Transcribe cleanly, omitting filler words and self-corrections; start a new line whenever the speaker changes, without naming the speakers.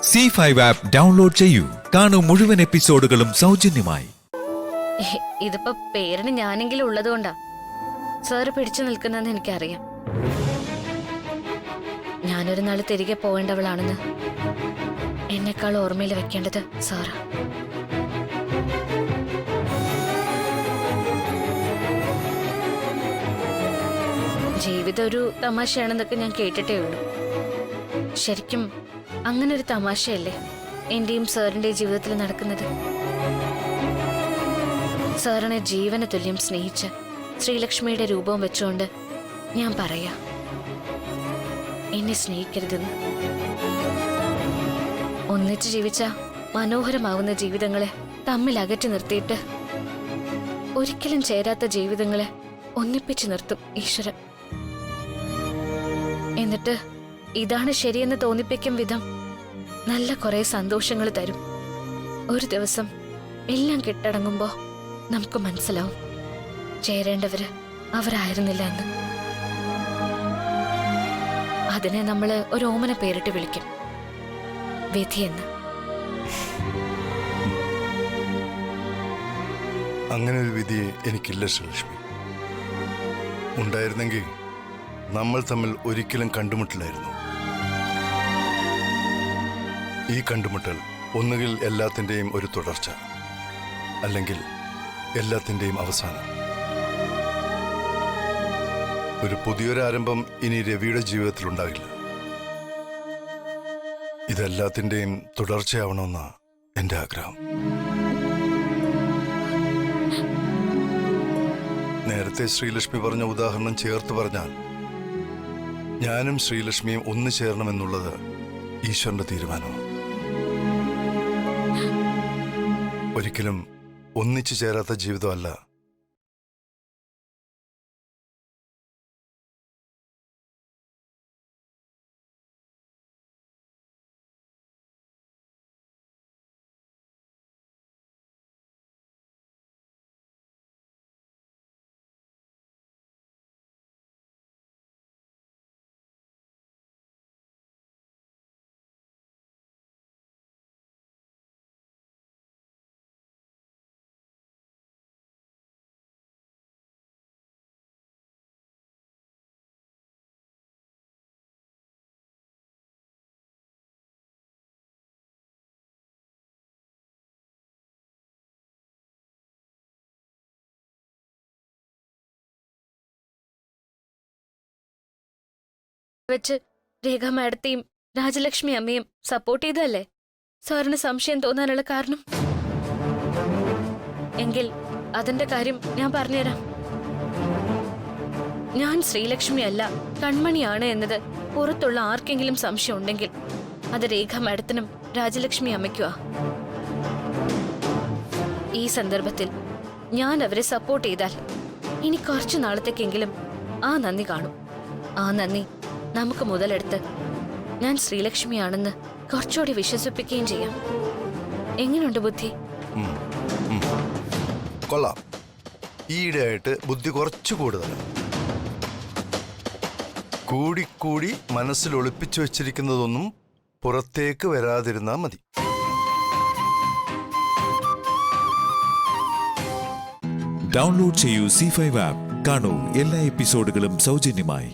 C5 app download ചെയ്യൂ. കാണൂ മുഴുവൻ എപ്പിസോഡുകളും സൗജന്യമായി.
ഇതിപ്പോ പേരിന് ഞാനെങ്കിലും ഉള്ളതുകൊണ്ടാ സാറ് പിടിച്ചു നിൽക്കുന്നതെന്ന് എനിക്കറിയാം. ഞാനൊരു നാൾ തിരികെ പോകേണ്ടവളാണെന്ന് എന്നെക്കാൾ ഓർമ്മയിൽ വെക്കേണ്ടത് സാറാ. ജീവിതം ഒരു തമാശയാണെന്നൊക്കെ ഞാൻ കേട്ടിട്ടേ ഉള്ളൂ. ശരിക്കും അങ്ങനെ ഒരു തമാശയല്ലേ എന്റെയും സാറിന്റെയും ജീവിതത്തിൽ നടക്കുന്നത്? സാറിനെ ജീവന തുല്യം സ്നേഹിച്ച് ശ്രീലക്ഷ്മിയുടെ രൂപവും വെച്ചുകൊണ്ട് ഞാൻ പറയാ, എന്നെ സ്നേഹിക്കരുതെന്ന്. ഒന്നിച്ച് ജീവിച്ച മനോഹരമാവുന്ന ജീവിതങ്ങളെ തമ്മിൽ അകറ്റി നിർത്തിയിട്ട് ഒരിക്കലും ചേരാത്ത ജീവിതങ്ങളെ ഒന്നിപ്പിച്ചു നിർത്തും ഈശ്വരൻ. എന്നിട്ട് ഇതാണ് ശരിയെന്ന് തോന്നിപ്പിക്കും വിധം നല്ല കുറെ സന്തോഷങ്ങൾ തരും. ഒരു ദിവസം എല്ലാം കെട്ടടങ്ങുമ്പോ നമുക്ക് മനസ്സിലാവും ചേരേണ്ടവര് അവരായിരുന്നില്ല എന്ന്. അതിനെ നമ്മള് ഒരു ഓമന പേരിട്ട് വിളിക്കും, വിധിയെന്ന്.
അങ്ങനെ ഒരു വിധി എനിക്കില്ല ശ്രീലക്ഷ്മി. ഉണ്ടായിരുന്നെങ്കിൽ നമ്മൾ തമ്മിൽ ഒരിക്കലും കണ്ടുമുട്ടില്ലായിരുന്നു. ഈ കണ്ടുമുട്ടൽ ഒന്നുകിൽ എല്ലാത്തിൻ്റെയും ഒരു തുടർച്ച, അല്ലെങ്കിൽ എല്ലാത്തിൻ്റെയും അവസാനം. ഒരു പുതിയൊരു ആരംഭം ഇനി രവിയുടെ ജീവിതത്തിൽ ഉണ്ടാകില്ല. ഇതെല്ലാത്തിൻ്റെയും തുടർച്ചയാവണമെന്നാണ് എൻ്റെ ആഗ്രഹം. നേരത്തെ ശ്രീലക്ഷ്മി പറഞ്ഞ ഉദാഹരണം ചേർത്ത് പറഞ്ഞാൽ, ഞാനും ശ്രീലക്ഷ്മിയും ഒന്നു ചേരണമെന്നുള്ളത് ഈശ്വരന്റെ തീരുമാനമാണ്. ഒരിക്കലും ഒന്നിച്ചു ചേരാത്ത ജീവിതമല്ല
വെച്ച് രേഖ മാഡത്തെയും രാജലക്ഷ്മി അമ്മയും സപ്പോർട്ട് ചെയ്തല്ലേ സാറിന് സംശയം തോന്നാനുള്ള കാരണം? എങ്കിൽ അതിന്റെ കാര്യം ഞാൻ പറഞ്ഞുതരാം. ഞാൻ ശ്രീലക്ഷ്മി അല്ല കൺമണിയാണ് എന്നത് പുറത്തുള്ള ആർക്കെങ്കിലും സംശയം ഉണ്ടെങ്കിൽ അത് രേഖ മാഡത്തിനും രാജലക്ഷ്മി അമ്മയ്ക്കുവാ. ഈ സന്ദർഭത്തിൽ ഞാൻ അവരെ സപ്പോർട്ട് ചെയ്താൽ ഇനി കുറച്ചു നാളത്തേക്കെങ്കിലും ആ നന്ദി കാണും. ആ നന്ദി നമുക്ക് മുതലെടുത്ത് ഞാൻ ശ്രീലക്ഷ്മിയാണെന്ന് കുറച്ചുകൂടി വിശ്വസിപ്പിക്കുകയും ചെയ്യാം. എങ്ങനെയുണ്ട് ബുദ്ധി?
കൊള്ളാം. ഈയിടെയായിട്ട് ബുദ്ധി കുറച്ചു കൂടുതലാണ്. കൂടിക്കൂടി മനസ്സിൽ ഒളിപ്പിച്ചു വെച്ചിരിക്കുന്നതൊന്നും പുറത്തേക്ക് വരാതിരുന്നാ മതി.
ഡൗൺലോഡ് ചെയ്യൂ C5 ആപ്പ്. കാണൂ എല്ലാ എപ്പിസോഡുകളും സൗജന്യമായി.